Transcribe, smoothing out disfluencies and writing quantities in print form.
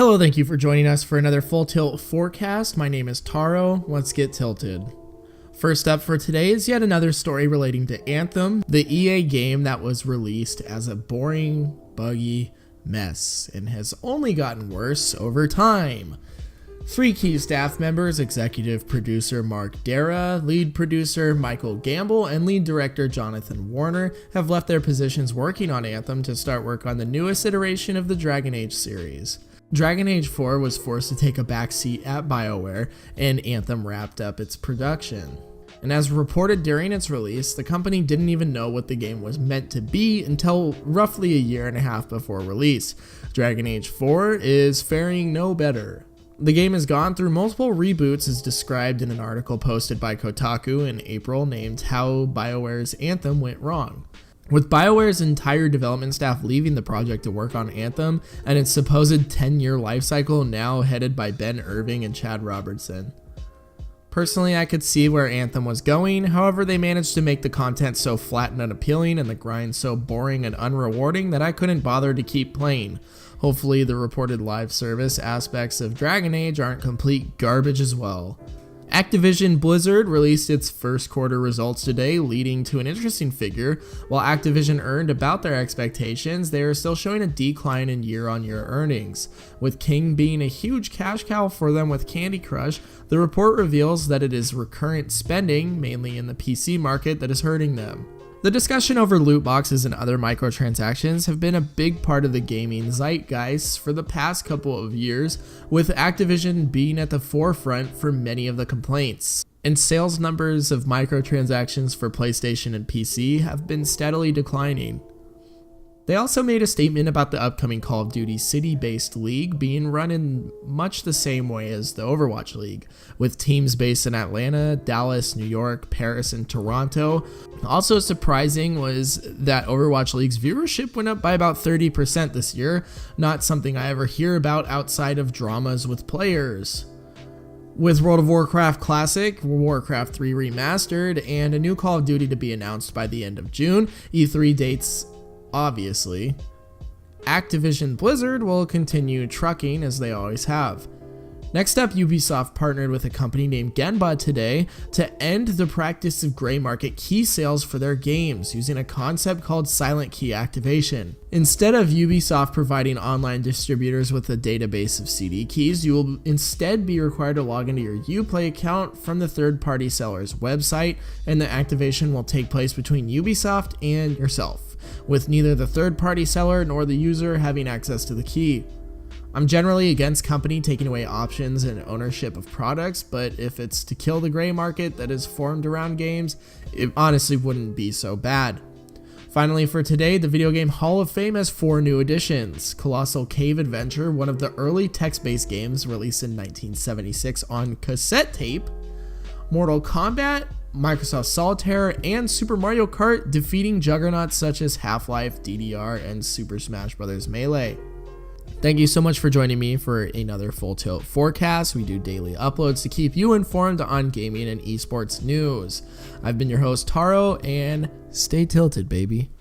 Hello, thank you for joining us for another Full Tilt forecast. My name is Taro. Let's get tilted. First up for today is yet another story relating to Anthem, the EA game that was released as a boring, buggy mess and has only gotten worse over time. 3 key staff members, executive producer Mark Dara, lead producer Michael Gamble, and lead director Jonathan Warner have left their positions working on Anthem to start work on the newest iteration of the Dragon Age series. Dragon Age 4 was forced to take a backseat at BioWare, and Anthem wrapped up its production. And as reported during its release, the company didn't even know what the game was meant to be until roughly a year and a half before release. Dragon Age 4 is faring no better. The game has gone through multiple reboots as described in an article posted by Kotaku in April named How BioWare's Anthem Went Wrong. With BioWare's entire development staff leaving the project to work on Anthem and its supposed 10-year lifecycle now headed by Ben Irving and Chad Robertson. Personally, I could see where Anthem was going, however they managed to make the content so flat and unappealing and the grind so boring and unrewarding that I couldn't bother to keep playing. Hopefully the reported live service aspects of Dragon Age aren't complete garbage as well. Activision Blizzard released its first quarter results today, leading to an interesting figure. While Activision earned about their expectations, they are still showing a decline in year-on-year earnings. With King being a huge cash cow for them with Candy Crush, the report reveals that it is recurrent spending, mainly in the PC market, that is hurting them. The discussion over loot boxes and other microtransactions have been a big part of the gaming zeitgeist for the past couple of years, with Activision being at the forefront for many of the complaints. And sales numbers of microtransactions for PlayStation and PC have been steadily declining. They also made a statement about the upcoming Call of Duty city-based league being run in much the same way as the Overwatch League, with teams based in Atlanta, Dallas, New York, Paris, and Toronto. Also surprising was that Overwatch League's viewership went up by about 30% this year, not something I ever hear about outside of dramas with players. With World of Warcraft Classic, Warcraft 3 Remastered, and a new Call of Duty to be announced by the end of June, E3 dates obviously, Activision Blizzard will continue trucking as they always have. Next up, Ubisoft partnered with a company named Genba today to end the practice of gray market key sales for their games using a concept called silent key activation. Instead of Ubisoft providing online distributors with a database of CD keys, you will instead be required to log into your Uplay account from the third-party seller's website, and the activation will take place between Ubisoft and yourself, with neither the third-party seller nor the user having access to the key. I'm generally against company taking away options and ownership of products, but if it's to kill the gray market that is formed around games, it honestly wouldn't be so bad. Finally for today, the Video Game Hall of Fame has 4 new additions. Colossal Cave Adventure, one of the early text-based games released in 1976 on cassette tape, Mortal Kombat, Microsoft Solitaire, and Super Mario Kart, defeating juggernauts such as Half-Life, DDR, and Super Smash Bros. Melee. Thank you so much for joining me for another Full Tilt forecast. We do daily uploads to keep you informed on gaming and esports news. I've been your host, Taro, and stay tilted, baby.